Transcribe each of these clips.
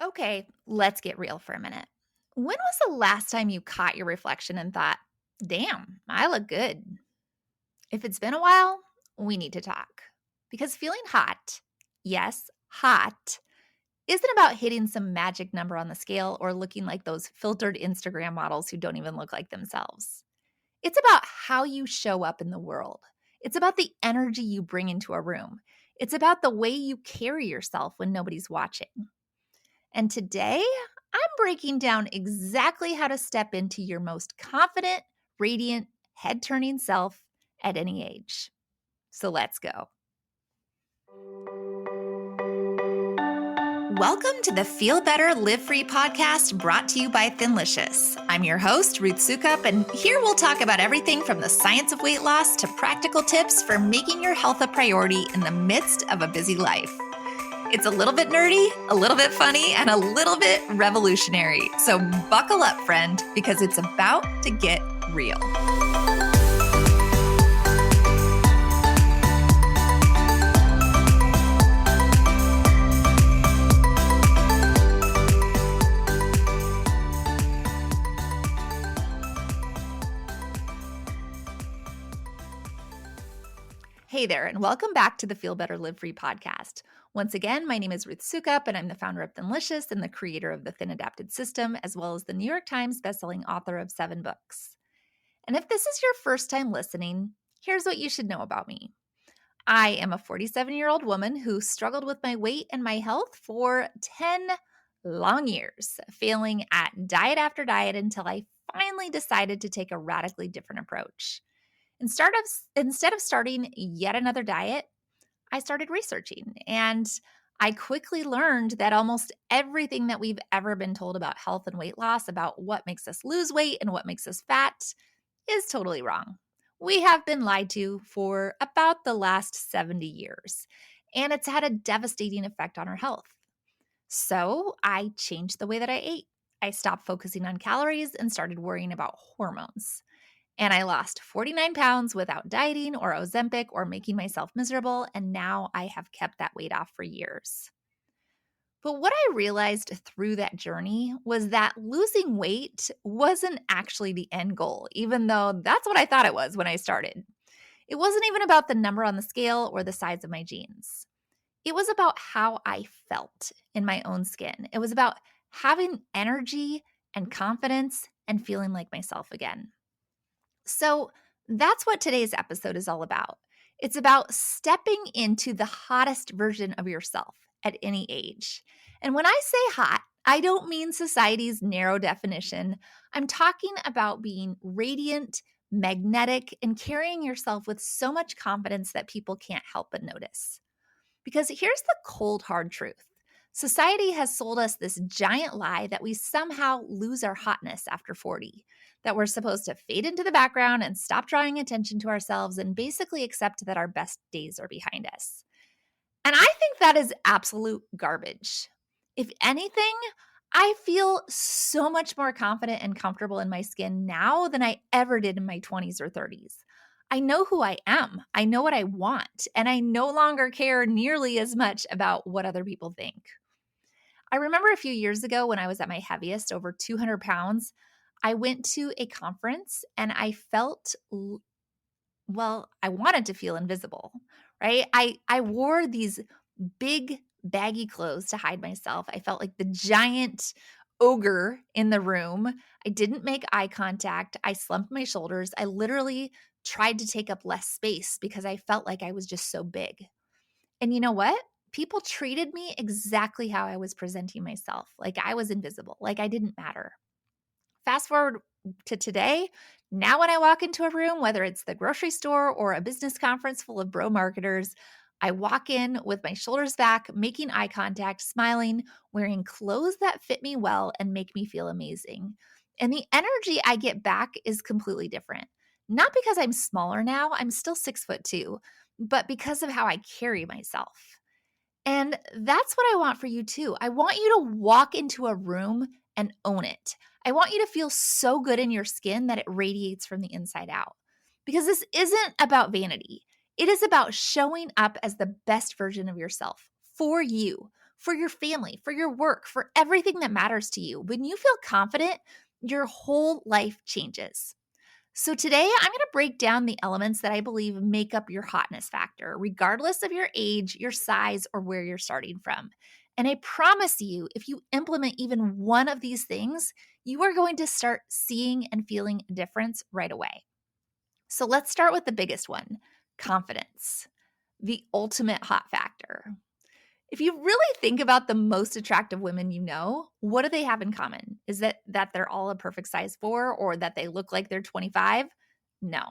Okay, let's get real for a minute. When was the last time you caught your reflection and thought, damn, I look good? If it's been a while, we need to talk. Because feeling hot, yes, hot, isn't about hitting some magic number on the scale or looking like those filtered Instagram models who don't even look like themselves. It's about how you show up in the world. It's about the energy you bring into a room. It's about the way you carry yourself when nobody's watching. And today, I'm breaking down exactly how to step into your most confident, radiant, head turning self at any age. So let's go. Welcome to the Feel Better, Live Free podcast brought to you by Thinlicious. I'm your host, Ruth Sukup, and here we'll talk about everything from the science of weight loss to practical tips for making your health a priority in the midst of a busy life. It's a little bit nerdy, a little bit funny, and a little bit revolutionary. So buckle up, friend, because it's about to get real. Hey there, and welcome back to the Feel Better, Live Free podcast. Once again, my name is Ruth Sukup, and I'm the founder of Thinlicious and the creator of the Thin Adapted System, as well as the New York Times bestselling author of 7 books. And if this is your first time listening, here's what you should know about me. I am a 47-year-old woman who struggled with my weight and my health for 10 long years, failing at diet after diet until I finally decided to take a radically different approach. Instead of starting yet another diet, I started researching, and I quickly learned that almost everything that we've ever been told about health and weight loss, about what makes us lose weight and what makes us fat, is totally wrong. We have been lied to for about the last 70 years, and it's had a devastating effect on our health. So I changed the way that I ate. I stopped focusing on calories and started worrying about hormones. And I lost 49 pounds without dieting or Ozempic or making myself miserable. And now I have kept that weight off for years. But what I realized through that journey was that losing weight wasn't actually the end goal, even though that's what I thought it was when I started. It wasn't even about the number on the scale or the size of my jeans. It was about how I felt in my own skin. It was about having energy and confidence and feeling like myself again. So that's what today's episode is all about. It's about stepping into the hottest version of yourself at any age. And when I say hot, I don't mean society's narrow definition. I'm talking about being radiant, magnetic, and carrying yourself with so much confidence that people can't help but notice. Because here's the cold, hard truth. Society has sold us this giant lie that we somehow lose our hotness after 40, that we're supposed to fade into the background and stop drawing attention to ourselves and basically accept that our best days are behind us. And I think that is absolute garbage. If anything, I feel so much more confident and comfortable in my skin now than I ever did in my 20s or 30s. I know who I am. I know what I want, and I no longer care nearly as much about what other people think. I remember a few years ago when I was at my heaviest, over 200 pounds, I went to a conference and I felt, I wanted to feel invisible, right? I wore these big baggy clothes to hide myself. I felt like the giant ogre in the room. I didn't make eye contact. I slumped my shoulders. I literally tried to take up less space because I felt like I was just so big. And you know what? People treated me exactly how I was presenting myself, like I was invisible, like I didn't matter. Fast forward to today, now when I walk into a room, whether it's the grocery store or a business conference full of bro marketers, I walk in with my shoulders back, making eye contact, smiling, wearing clothes that fit me well and make me feel amazing. And the energy I get back is completely different. Not because I'm smaller now, I'm still 6'2", but because of how I carry myself. And that's what I want for you too. I want you to walk into a room and own it. I want you to feel so good in your skin that it radiates from the inside out. Because this isn't about vanity. It is about showing up as the best version of yourself for you, for your family, for your work, for everything that matters to you. When you feel confident, your whole life changes. So today I'm going to break down the elements that I believe make up your hotness factor, regardless of your age, your size, or where you're starting from. And I promise you, if you implement even one of these things, you are going to start seeing and feeling a difference right away. So let's start with the biggest one, confidence, the ultimate hot factor. If you really think about the most attractive women you know, what do they have in common? Is that they're all a perfect size 4 or that they look like they're 25? No.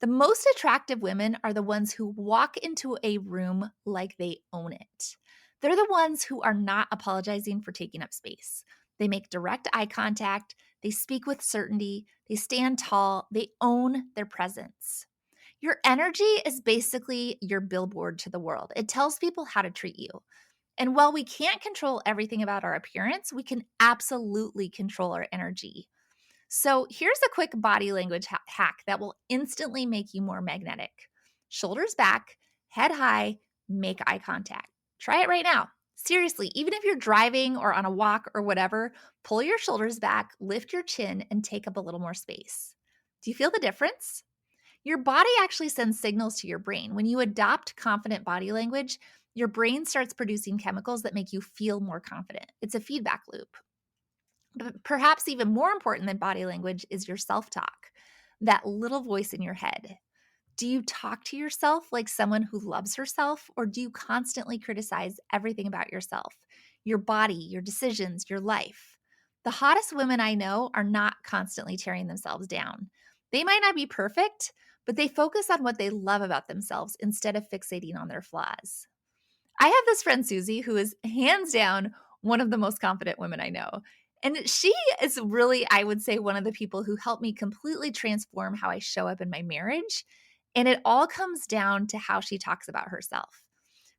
The most attractive women are the ones who walk into a room like they own it. They're the ones who are not apologizing for taking up space. They make direct eye contact, they speak with certainty, they stand tall, they own their presence. Your energy is basically your billboard to the world. It tells people how to treat you. And while we can't control everything about our appearance, we can absolutely control our energy. So here's a quick body language hack that will instantly make you more magnetic. Shoulders back, head high, make eye contact. Try it right now. Seriously, even if you're driving or on a walk or whatever, pull your shoulders back, lift your chin, and take up a little more space. Do you feel the difference? Your body actually sends signals to your brain. When you adopt confident body language, your brain starts producing chemicals that make you feel more confident. It's a feedback loop. But perhaps even more important than body language is your self-talk, that little voice in your head. Do you talk to yourself like someone who loves herself, or do you constantly criticize everything about yourself, your body, your decisions, your life? The hottest women I know are not constantly tearing themselves down. They might not be perfect, but they focus on what they love about themselves instead of fixating on their flaws. I have this friend, Susie, who is hands down one of the most confident women I know. And she is really, I would say, one of the people who helped me completely transform how I show up in my marriage. And it all comes down to how she talks about herself.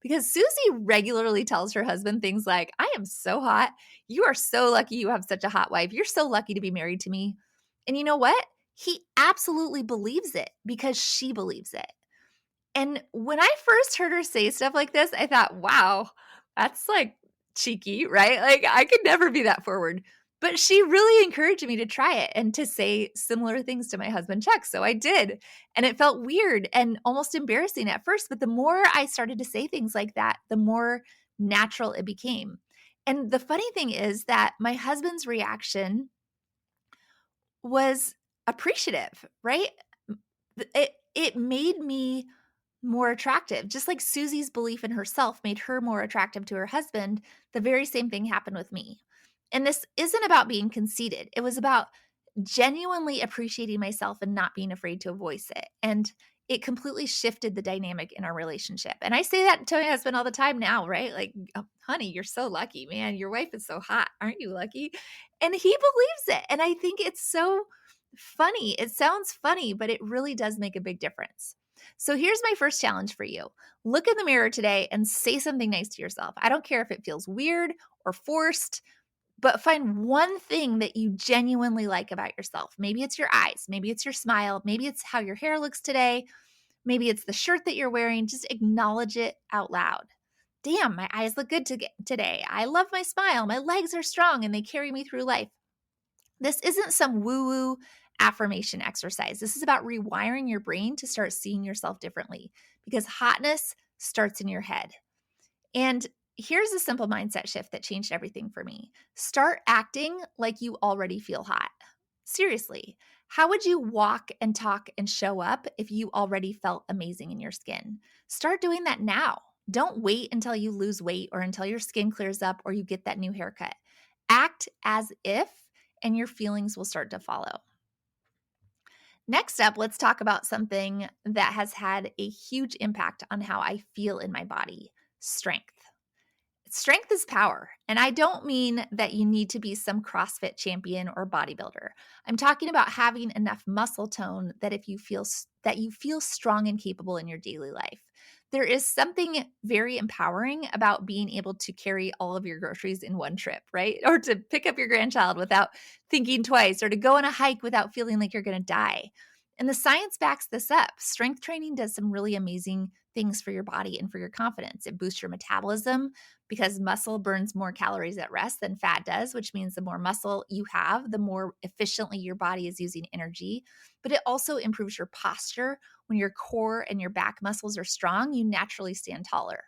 Because Susie regularly tells her husband things like, I am so hot. You are so lucky you have such a hot wife. You're so lucky to be married to me. And you know what? He absolutely believes it because she believes it. And when I first heard her say stuff like this, I thought, wow, that's like cheeky, right? Like I could never be that forward. But she really encouraged me to try it and to say similar things to my husband, Chuck. So I did. And it felt weird and almost embarrassing at first. But the more I started to say things like that, the more natural it became. And the funny thing is that my husband's reaction was appreciative, right? It made me more attractive. Just like Susie's belief in herself made her more attractive to her husband, the very same thing happened with me. And this isn't about being conceited. It was about genuinely appreciating myself and not being afraid to voice it. And it completely shifted the dynamic in our relationship. And I say that to my husband all the time now, right? Like, oh, honey, you're so lucky, man. Your wife is so hot. Aren't you lucky? And he believes it. And I think it's so funny. It sounds funny, but it really does make a big difference. So here's my first challenge for you. Look in the mirror today and say something nice to yourself. I don't care if it feels weird or forced, but find one thing that you genuinely like about yourself. Maybe it's your eyes. Maybe it's your smile. Maybe it's how your hair looks today. Maybe it's the shirt that you're wearing. Just acknowledge it out loud. Damn, my eyes look good today. I love my smile. My legs are strong and they carry me through life. This isn't some woo-woo affirmation exercise. This is about rewiring your brain to start seeing yourself differently because hotness starts in your head. And here's a simple mindset shift that changed everything for me. Start acting like you already feel hot. Seriously, how would you walk and talk and show up if you already felt amazing in your skin? Start doing that now. Don't wait until you lose weight or until your skin clears up or you get that new haircut. Act as if, and your feelings will start to follow. Next up, let's talk about something that has had a huge impact on how I feel in my body: strength. Strength is power. And I don't mean that you need to be some CrossFit champion or bodybuilder. I'm talking about having enough muscle tone that you feel strong and capable in your daily life. There is something very empowering about being able to carry all of your groceries in one trip, right? Or to pick up your grandchild without thinking twice, or to go on a hike without feeling like you're going to die. And the science backs this up. Strength training does some really amazing things for your body and for your confidence. It boosts your metabolism because muscle burns more calories at rest than fat does, which means the more muscle you have, the more efficiently your body is using energy. But it also improves your posture. When your core and your back muscles are strong, you naturally stand taller.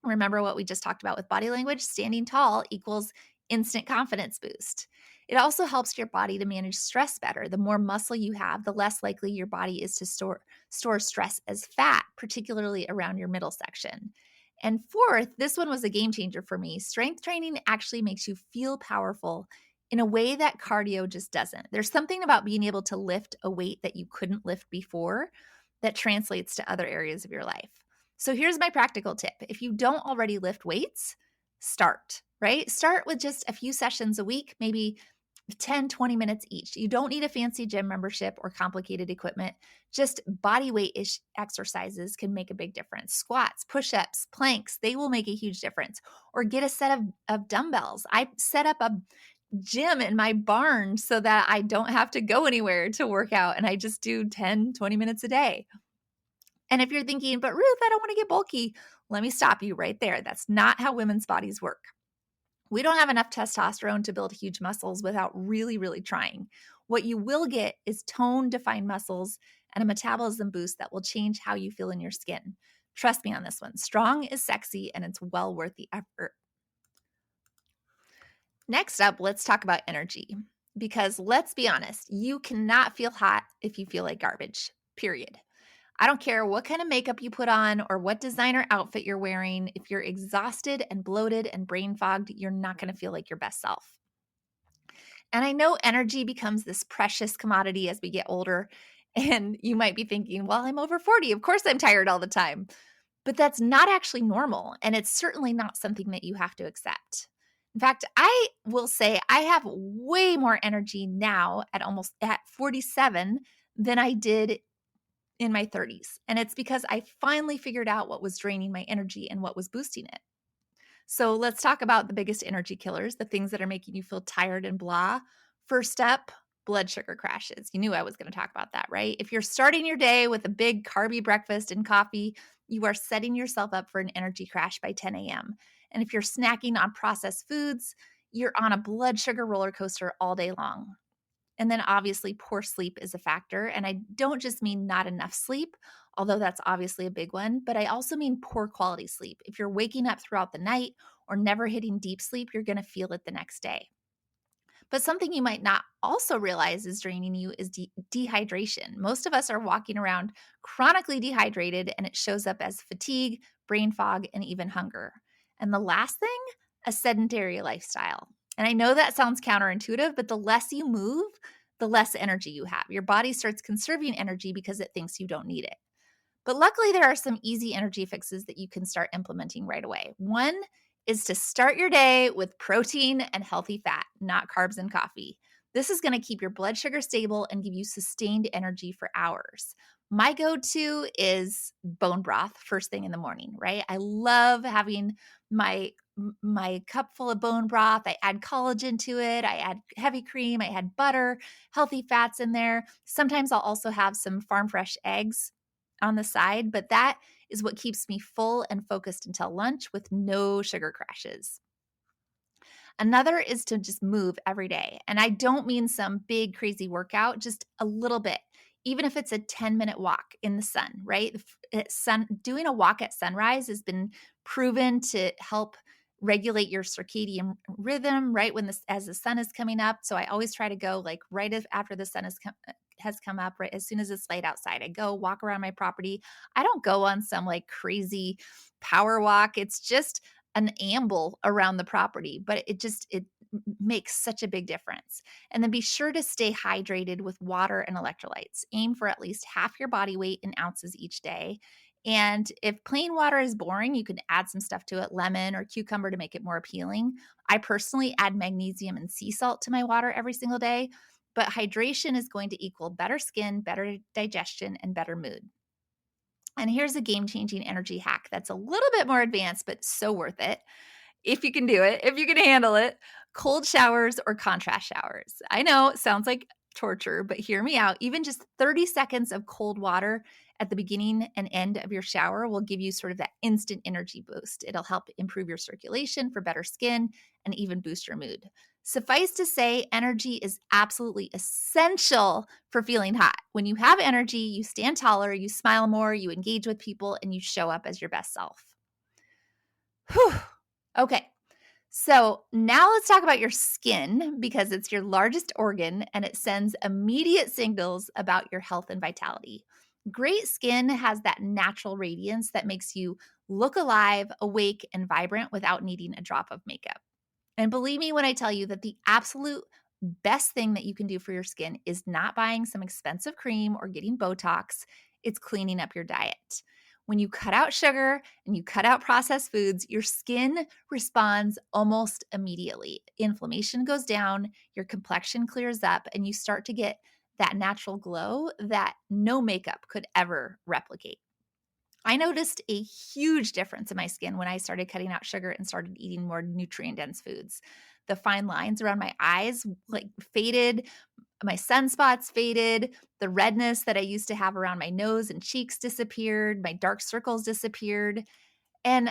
Remember what we just talked about with body language? Standing tall equals instant confidence boost. It also helps your body to manage stress better. The more muscle you have, the less likely your body is to store stress as fat, particularly around your middle section. And fourth, this one was a game changer for me. Strength training actually makes you feel powerful in a way that cardio just doesn't. There's something about being able to lift a weight that you couldn't lift before that translates to other areas of your life. So here's my practical tip. If you don't already lift weights, start, right? Start with just a few sessions a week, maybe 10, 20 minutes each. You don't need a fancy gym membership or complicated equipment. Just body weight exercises can make a big difference. Squats, push-ups, planks, they will make a huge difference. Or get a set of dumbbells. I set up a gym in my barn so that I don't have to go anywhere to work out, and I just do 10, 20 minutes a day. And if you're thinking, but Ruth, I don't want to get bulky, let me stop you right there. That's not how women's bodies work. We don't have enough testosterone to build huge muscles without really, really trying. What you will get is tone-defined muscles and a metabolism boost that will change how you feel in your skin. Trust me on this one. Strong is sexy, and it's well worth the effort. Next up, let's talk about energy. Because let's be honest, you cannot feel hot if you feel like garbage, period. I don't care what kind of makeup you put on or what designer outfit you're wearing. If you're exhausted and bloated and brain fogged, you're not going to feel like your best self. And I know energy becomes this precious commodity as we get older. And you might be thinking, well, I'm over 40. Of course I'm tired all the time. But that's not actually normal. And it's certainly not something that you have to accept. In fact, I will say I have way more energy now at 47 than I did in my 30s. And it's because I finally figured out what was draining my energy and what was boosting it. So let's talk about the biggest energy killers, the things that are making you feel tired and blah. First up, blood sugar crashes. You knew I was going to talk about that, right? If you're starting your day with a big carby breakfast and coffee, you are setting yourself up for an energy crash by 10 a.m. And if you're snacking on processed foods, you're on a blood sugar roller coaster all day long. And then obviously poor sleep is a factor. And I don't just mean not enough sleep, although that's obviously a big one, but I also mean poor quality sleep. If you're waking up throughout the night or never hitting deep sleep, you're going to feel it the next day. But something you might not also realize is draining you is dehydration. Most of us are walking around chronically dehydrated, and it shows up as fatigue, brain fog, and even hunger. And the last thing, a sedentary lifestyle. And I know that sounds counterintuitive, but the less you move, the less energy you have. Your body starts conserving energy because it thinks you don't need it. But luckily, there are some easy energy fixes that you can start implementing right away. One is to start your day with protein and healthy fat, not carbs and coffee. This is going to keep your blood sugar stable and give you sustained energy for hours. My go-to is bone broth first thing in the morning, right? I love having my cup full of bone broth. I add collagen to it. I add heavy cream. I add butter, healthy fats in there. Sometimes I'll also have some farm fresh eggs on the side, but that is what keeps me full and focused until lunch with no sugar crashes. Another is to just move every day. And I don't mean some big crazy workout, just a little bit. Even if it's a 10-minute walk in the sun, right? Doing a walk at sunrise has been proven to help regulate your circadian rhythm, right? As the sun is coming up. So I always try to go like after the sun has come up, right as soon as it's light outside. I go walk around my property. I don't go on some like crazy power walk. It's just an amble around the property, but it makes such a big difference. And then be sure to stay hydrated with water and electrolytes. Aim for at least half your body weight in ounces each day. And if plain water is boring, you can add some stuff to it, lemon or cucumber to make it more appealing. I personally add magnesium and sea salt to my water every single day, but hydration is going to equal better skin, better digestion, and better mood. And here's a game-changing energy hack that's a little bit more advanced, but so worth it. If you can do it, if you can handle it, cold showers or contrast showers. I know it sounds like torture, but hear me out. Even just 30 seconds of cold water at the beginning and end of your shower will give you sort of that instant energy boost. It'll help improve your circulation for better skin and even boost your mood. Suffice to say, energy is absolutely essential for feeling hot. When you have energy, you stand taller, you smile more, you engage with people, and you show up as your best self. Whew. Okay. So now let's talk about your skin because it's your largest organ and it sends immediate signals about your health and vitality. Great skin has that natural radiance that makes you look alive, awake, and vibrant without needing a drop of makeup. And believe me when I tell you that the absolute best thing that you can do for your skin is not buying some expensive cream or getting Botox, it's cleaning up your diet. When you cut out sugar and you cut out processed foods, your skin responds almost immediately. Inflammation goes down, your complexion clears up, and you start to get that natural glow that no makeup could ever replicate. I noticed a huge difference in my skin when I started cutting out sugar and started eating more nutrient-dense foods. The fine lines around my eyes faded, my sunspots faded, the redness that I used to have around my nose and cheeks disappeared, my dark circles disappeared. And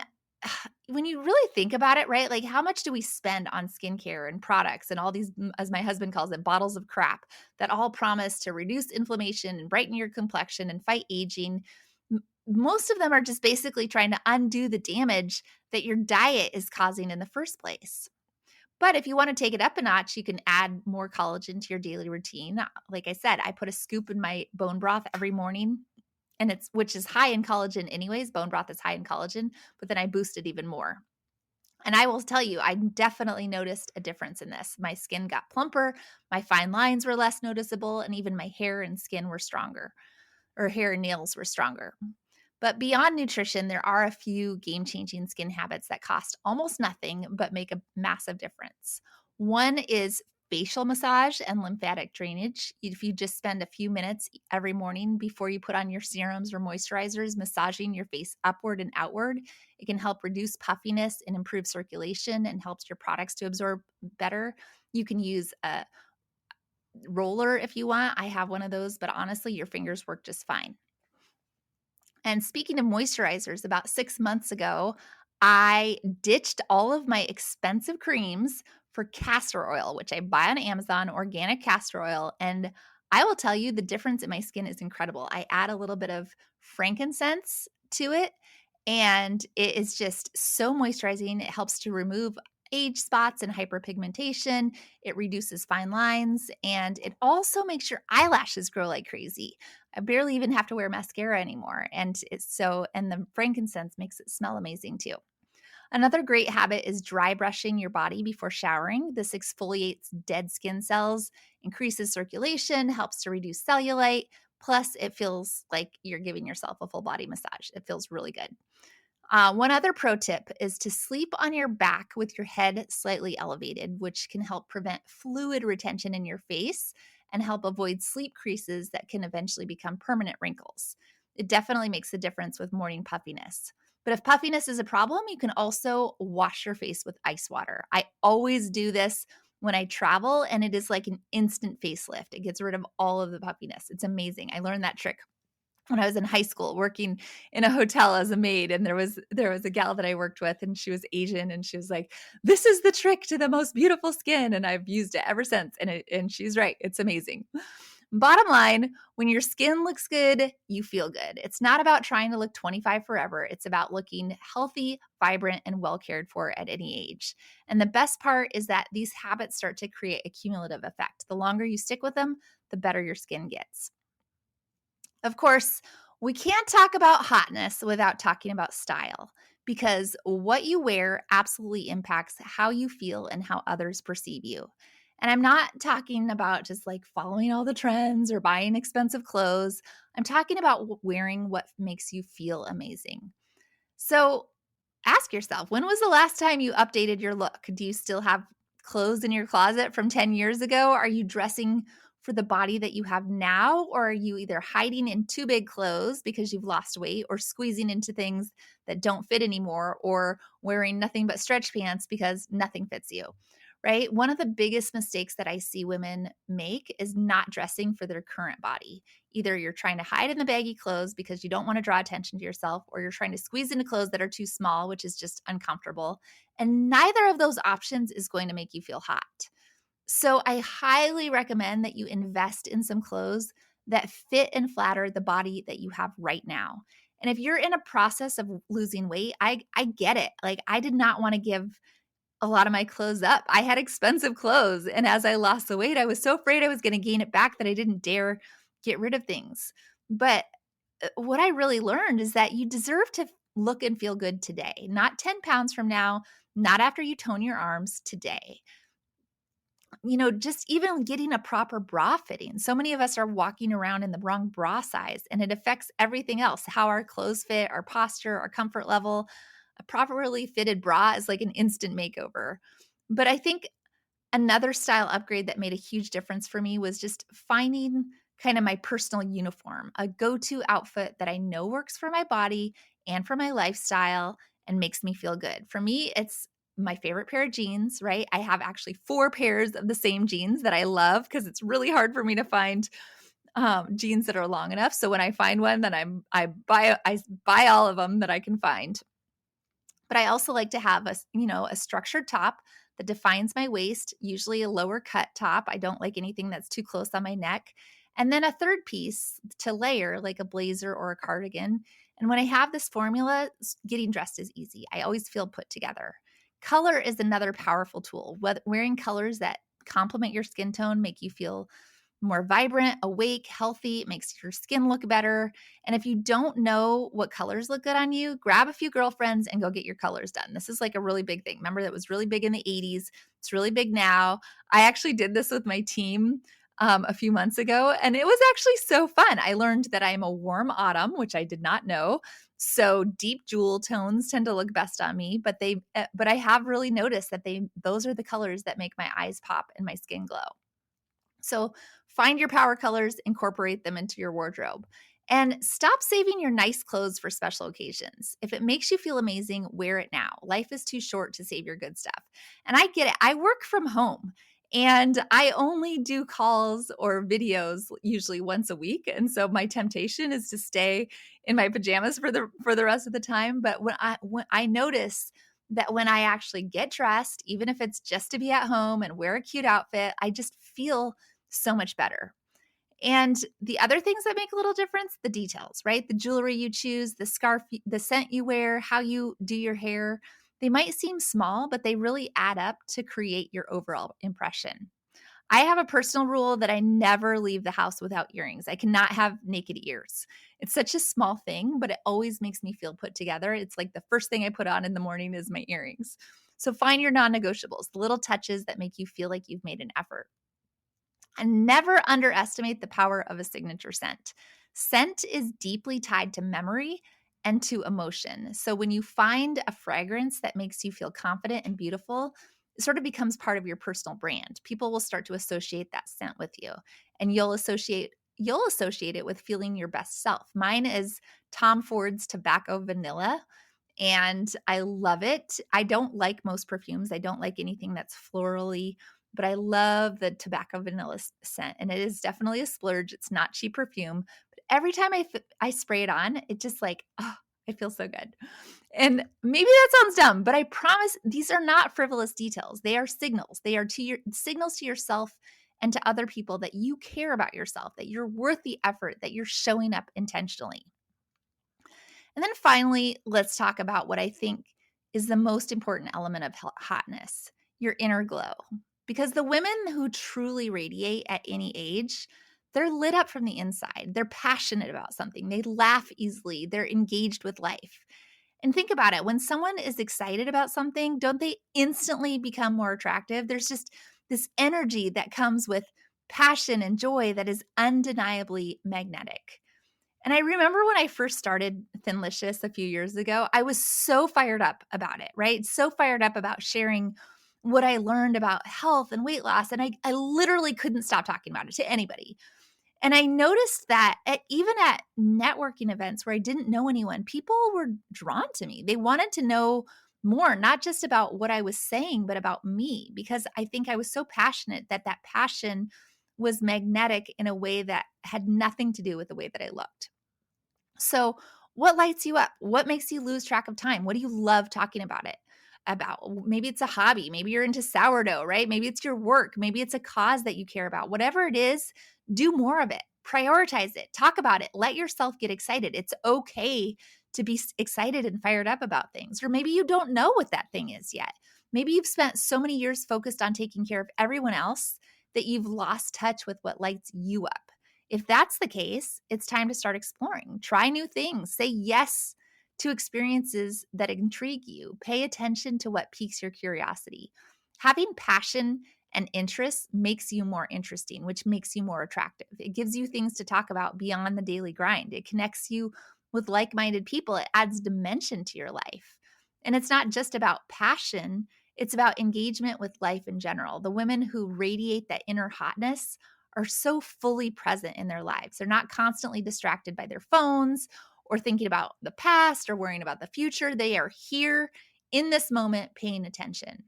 when you really think about it, right? Like how much do we spend on skincare and products and all these, as my husband calls it, bottles of crap that all promise to reduce inflammation and brighten your complexion and fight aging? Most of them are just basically trying to undo the damage that your diet is causing in the first place. But if you want to take it up a notch, you can add more collagen to your daily routine. Like I said, I put a scoop in my bone broth every morning and which is high in collagen anyways. Bone broth is high in collagen, but then I boost it even more. And I will tell you, I definitely noticed a difference in this. My skin got plumper, my fine lines were less noticeable, and even my hair and skin were stronger, or hair and nails were stronger. But beyond nutrition, there are a few game-changing skin habits that cost almost nothing but make a massive difference. One is facial massage and lymphatic drainage. If you just spend a few minutes every morning before you put on your serums or moisturizers, massaging your face upward and outward, it can help reduce puffiness and improve circulation and helps your products to absorb better. You can use a roller if you want. I have one of those, but honestly, your fingers work just fine. And speaking of moisturizers, about 6 months ago, I ditched all of my expensive creams for castor oil, which I buy on Amazon, organic castor oil. And I will tell you the difference in my skin is incredible. I add a little bit of frankincense to it, and it is just so moisturizing. It helps to remove age spots and hyperpigmentation. It reduces fine lines, and it also makes your eyelashes grow like crazy. I barely even have to wear mascara anymore. And the frankincense makes it smell amazing too. Another great habit is dry brushing your body before showering. This exfoliates dead skin cells, increases circulation, helps to reduce cellulite. Plus, it feels like you're giving yourself a full body massage. It feels really good. One other pro tip is to sleep on your back with your head slightly elevated, which can help prevent fluid retention in your face and help avoid sleep creases that can eventually become permanent wrinkles. It definitely makes a difference with morning puffiness. But if puffiness is a problem, you can also wash your face with ice water. I always do this when I travel, and it is like an instant facelift. It gets rid of all of the puffiness. It's amazing. I learned that trick when I was in high school working in a hotel as a maid, and there was a gal that I worked with, and she was Asian, and she was like, "This is the trick to the most beautiful skin," and I've used it ever since. And she's right, it's amazing. Bottom line, when your skin looks good, you feel good. It's not about trying to look 25 forever. It's about looking healthy, vibrant, and well cared for at any age. And the best part is that these habits start to create a cumulative effect. The longer you stick with them, the better your skin gets. Of course, we can't talk about hotness without talking about style because what you wear absolutely impacts how you feel and how others perceive you. And I'm not talking about just like following all the trends or buying expensive clothes. I'm talking about wearing what makes you feel amazing. So ask yourself, when was the last time you updated your look? Do you still have clothes in your closet from 10 years ago? Are you dressing for the body that you have now? Or are you either hiding in too big clothes because you've lost weight or squeezing into things that don't fit anymore or wearing nothing but stretch pants because nothing fits you? right? One of the biggest mistakes that I see women make is not dressing for their current body. Either you're trying to hide in the baggy clothes because you don't want to draw attention to yourself, or you're trying to squeeze into clothes that are too small, which is just uncomfortable. And neither of those options is going to make you feel hot. So I highly recommend that you invest in some clothes that fit and flatter the body that you have right now. And if you're in a process of losing weight, I get it. Like, I did not want to give a lot of my clothes up. I had expensive clothes. And as I lost the weight, I was so afraid I was going to gain it back that I didn't dare get rid of things. But what I really learned is that you deserve to look and feel good today, not 10 pounds from now, not after you tone your arms, today. Just even getting a proper bra fitting. So many of us are walking around in the wrong bra size, and it affects everything else, how our clothes fit, our posture, our comfort level. A properly fitted bra is like an instant makeover. But I think another style upgrade that made a huge difference for me was just finding kind of my personal uniform, a go-to outfit that I know works for my body and for my lifestyle and makes me feel good. For me, it's my favorite pair of jeans, right? I have actually 4 pairs of the same jeans that I love because it's really hard for me to find jeans that are long enough. So when I find one, then I buy all of them that I can find. But I also like to have a structured top that defines my waist, usually a lower cut top. I don't like anything that's too close on my neck. And then a third piece to layer, like a blazer or a cardigan. And when I have this formula, getting dressed is easy. I always feel put together. Color is another powerful tool. Wearing colors that complement your skin tone make you feel more vibrant, awake, healthy. It makes your skin look better. And if you don't know what colors look good on you, grab a few girlfriends and go get your colors done. This is like a really big thing. Remember, that was really big in the 80s. It's really big now. I actually did this with my team a few months ago, and it was actually so fun. I learned that I am a warm autumn, which I did not know. So deep jewel tones tend to look best on me, but I have really noticed that those are the colors that make my eyes pop and my skin glow. So find your power colors, incorporate them into your wardrobe, and stop saving your nice clothes for special occasions. If it makes you feel amazing, wear it now. Life is too short to save your good stuff. And I get it. I work from home and I only do calls or videos usually once a week. And so my temptation is to stay in my pajamas for the rest of the time. But when I notice that when I actually get dressed, even if it's just to be at home and wear a cute outfit, I just feel so much better. And the other things that make a little difference, the details, right? The jewelry you choose, the scarf, the scent you wear, how you do your hair. They might seem small, but they really add up to create your overall impression. I have a personal rule that I never leave the house without earrings. I cannot have naked ears. It's such a small thing, but it always makes me feel put together. It's like the first thing I put on in the morning is my earrings. So find your non negotiables, the little touches that make you feel like you've made an effort. And never underestimate the power of a signature scent. Scent is deeply tied to memory and to emotion. So when you find a fragrance that makes you feel confident and beautiful, it sort of becomes part of your personal brand. People will start to associate that scent with you, and you'll associate it with feeling your best self. Mine is Tom Ford's Tobacco Vanilla, and I love it. I don't like most perfumes. I don't like anything that's florally, but I love the tobacco vanilla scent, and it is definitely a splurge. It's not cheap perfume, but every time I spray it on, it just like, oh, it feels so good. And maybe that sounds dumb, but I promise these are not frivolous details. They are signals. They are signals to yourself and to other people that you care about yourself, that you're worth the effort, that you're showing up intentionally. And then finally, let's talk about what I think is the most important element of hotness, your inner glow. Because the women who truly radiate at any age, they're lit up from the inside. They're passionate about something. They laugh easily. They're engaged with life. And think about it. When someone is excited about something, don't they instantly become more attractive? There's just this energy that comes with passion and joy that is undeniably magnetic. And I remember when I first started Thinlicious a few years ago, I was so fired up about it, right? So fired up about sharing what I learned about health and weight loss. And I literally couldn't stop talking about it to anybody. And I noticed that even at networking events where I didn't know anyone, people were drawn to me. They wanted to know more, not just about what I was saying, but about me, because I think I was so passionate that that passion was magnetic in a way that had nothing to do with the way that I looked. So, what lights you up? What makes you lose track of time? What do you love talking about it? About maybe it's a hobby, maybe you're into sourdough, right? Maybe it's your work, maybe it's a cause that you care about. Whatever it is, do more of it. Prioritize it. Talk about it. Let yourself get excited. It's okay to be excited and fired up about things. Or maybe you don't know what that thing is yet. Maybe you've spent so many years focused on taking care of everyone else that you've lost touch with what lights you up. If that's the case, it's time to start exploring. Try new things. Say yes to experiences that intrigue you. Pay attention to what piques your curiosity. Having passion and interest makes you more interesting, which makes you more attractive. It gives you things to talk about beyond the daily grind. It connects you with like-minded people. It adds dimension to your life. And it's not just about passion, it's about engagement with life in general. The women who radiate that inner hotness are so fully present in their lives. They're not constantly distracted by their phones or thinking about the past or worrying about the future. They are here in this moment paying attention.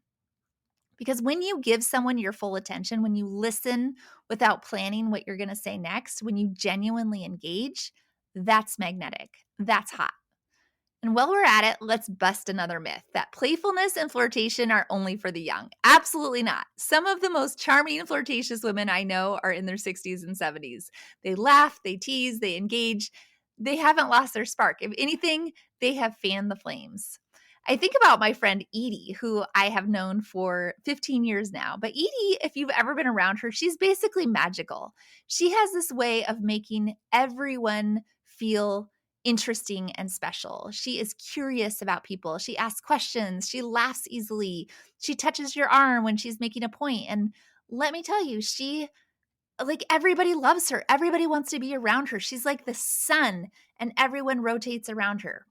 Because when you give someone your full attention, when you listen without planning what you're going to say next, when you genuinely engage, that's magnetic. That's hot. And while we're at it, let's bust another myth that playfulness and flirtation are only for the young. Absolutely not. Some of the most charming and flirtatious women I know are in their 60s and 70s. They laugh, they tease, they engage. They haven't lost their spark. If anything, they have fanned the flames. I think about my friend Edie, who I have known for 15 years now. But Edie, if you've ever been around her, she's basically magical. She has this way of making everyone feel interesting and special. She is curious about people. She asks questions. She laughs easily. She touches your arm when she's making a point. And let me tell you, everybody loves her. Everybody wants to be around her. She's like the sun, and everyone rotates around her.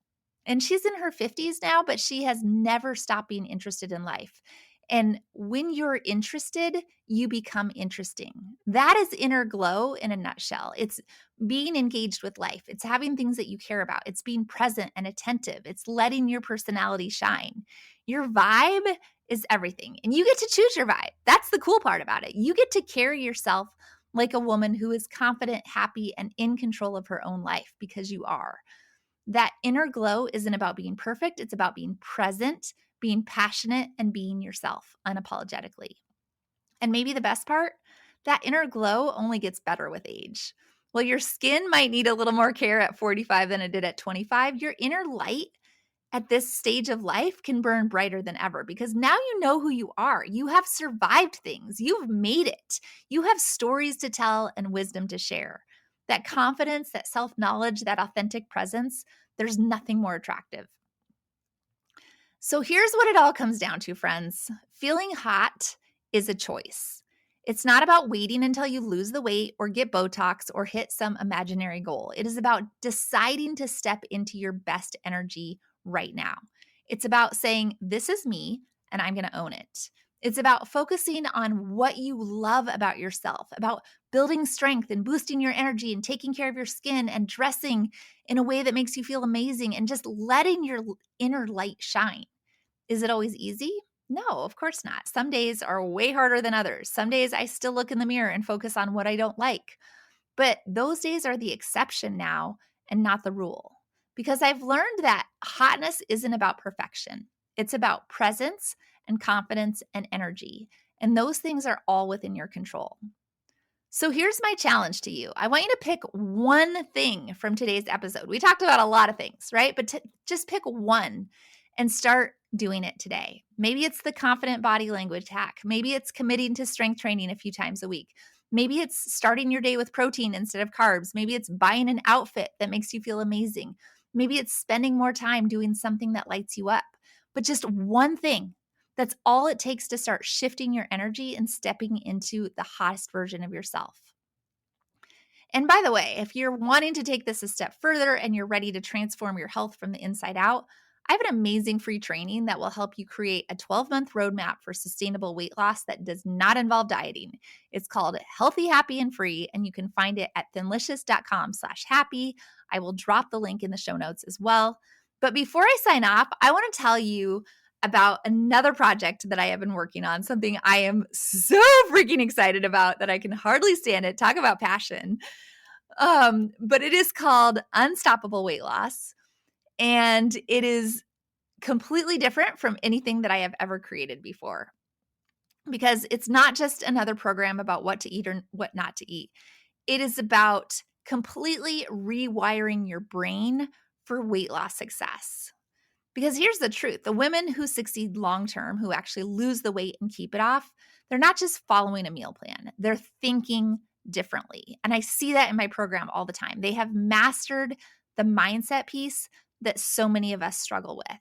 And she's in her 50s now, but she has never stopped being interested in life. And when you're interested, you become interesting. That is inner glow in a nutshell. It's being engaged with life. It's having things that you care about. It's being present and attentive. It's letting your personality shine. Your vibe is everything, and you get to choose your vibe. That's the cool part about it. You get to carry yourself like a woman who is confident, happy, and in control of her own life because you are. That inner glow isn't about being perfect. It's about being present, being passionate, and being yourself unapologetically. And maybe the best part, that inner glow only gets better with age. While your skin might need a little more care at 45 than it did at 25, your inner light at this stage of life can burn brighter than ever because now you know who you are. You have survived things. You've made it. You have stories to tell and wisdom to share. That confidence, that self-knowledge, that authentic presence, there's nothing more attractive. So here's what it all comes down to, friends. Feeling hot is a choice. It's not about waiting until you lose the weight or get Botox or hit some imaginary goal. It is about deciding to step into your best energy right now. It's about saying, this is me and I'm going to own it. It's about focusing on what you love about yourself, about building strength and boosting your energy and taking care of your skin and dressing in a way that makes you feel amazing and just letting your inner light shine. Is it always easy? No, of course not. Some days are way harder than others. Some days I still look in the mirror and focus on what I don't like. But those days are the exception now and not the rule. Because I've learned that hotness isn't about perfection. It's about presence and confidence and energy. And those things are all within your control. So here's my challenge to you. I want you to pick one thing from today's episode. We talked about a lot of things, right? But just pick one and start doing it today. Maybe it's the confident body language hack. Maybe it's committing to strength training a few times a week. Maybe it's starting your day with protein instead of carbs. Maybe it's buying an outfit that makes you feel amazing. Maybe it's spending more time doing something that lights you up. But just one thing. That's all it takes to start shifting your energy and stepping into the hottest version of yourself. And by the way, if you're wanting to take this a step further and you're ready to transform your health from the inside out, I have an amazing free training that will help you create a 12-month roadmap for sustainable weight loss that does not involve dieting. It's called Healthy, Happy, and Free, and you can find it at thinlicious.com/happy. I will drop the link in the show notes as well. But before I sign off, I want to tell you about another project that I have been working on, something I am so freaking excited about that I can hardly stand it. Talk about passion. But it is called Unstoppable Weight Loss. And it is completely different from anything that I have ever created before, because it's not just another program about what to eat or what not to eat. It is about completely rewiring your brain for weight loss success. Because here's the truth, the women who succeed long-term, who actually lose the weight and keep it off, they're not just following a meal plan. They're thinking differently. And I see that in my program all the time. They have mastered the mindset piece that so many of us struggle with.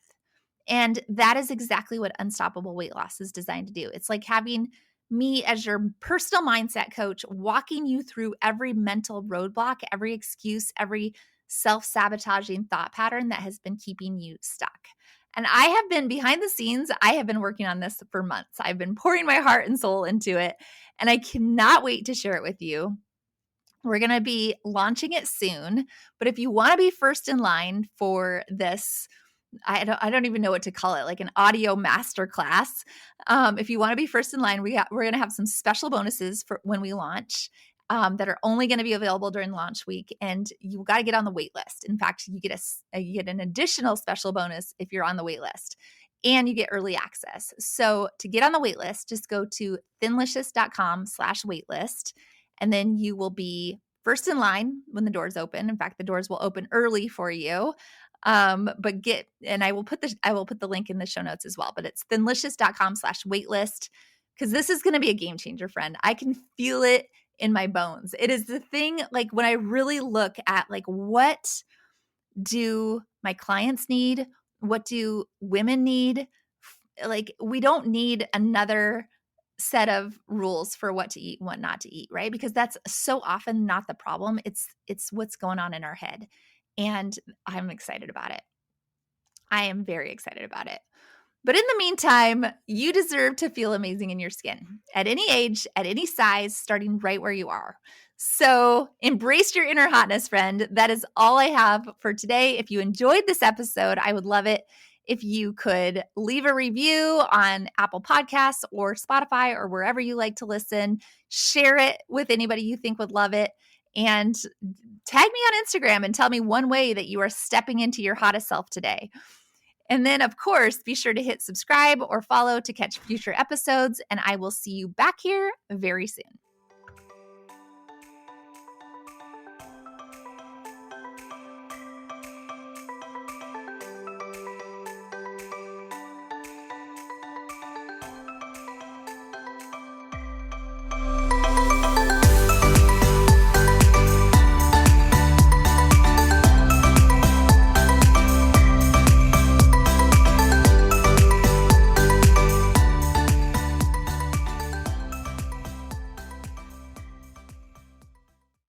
And that is exactly what Unstoppable Weight Loss is designed to do. It's like having me as your personal mindset coach, walking you through every mental roadblock, every excuse, every self-sabotaging thought pattern that has been keeping you stuck. And I have been behind the scenes, I have been working on this for months. I've been pouring my heart and soul into it, and I cannot wait to share it with you. We're going to be launching it soon, but if you want to be first in line for this, I don't even know what to call it, like an audio masterclass. If you want to be first in line, we're going to have some special bonuses for when we launch that are only going to be available during launch week, and you got to get on the wait list. In fact, you get an additional special bonus if you're on the wait list, and you get early access. So to get on the wait list, just go to thinlicious.com/waitlist, and then you will be first in line when the doors open. In fact, the doors will open early for you. And I will put the link in the show notes as well, but it's thinlicious.com/waitlist, because this is going to be a game changer, friend. I can feel it in my bones. It is the thing, like when I really look at like, what do my clients need? What do women need? Like, we don't need another set of rules for what to eat and what not to eat, right? Because that's so often not the problem. It's what's going on in our head. And I'm excited about it. I am very excited about it. But in the meantime, you deserve to feel amazing in your skin at any age, at any size, starting right where you are. So embrace your inner hotness, friend. That is all I have for today. If you enjoyed this episode, I would love it if you could leave a review on Apple Podcasts or Spotify or wherever you like to listen. Share it with anybody you think would love it. And tag me on Instagram and tell me one way that you are stepping into your hottest self today. And then, of course, be sure to hit subscribe or follow to catch future episodes. And I will see you back here very soon.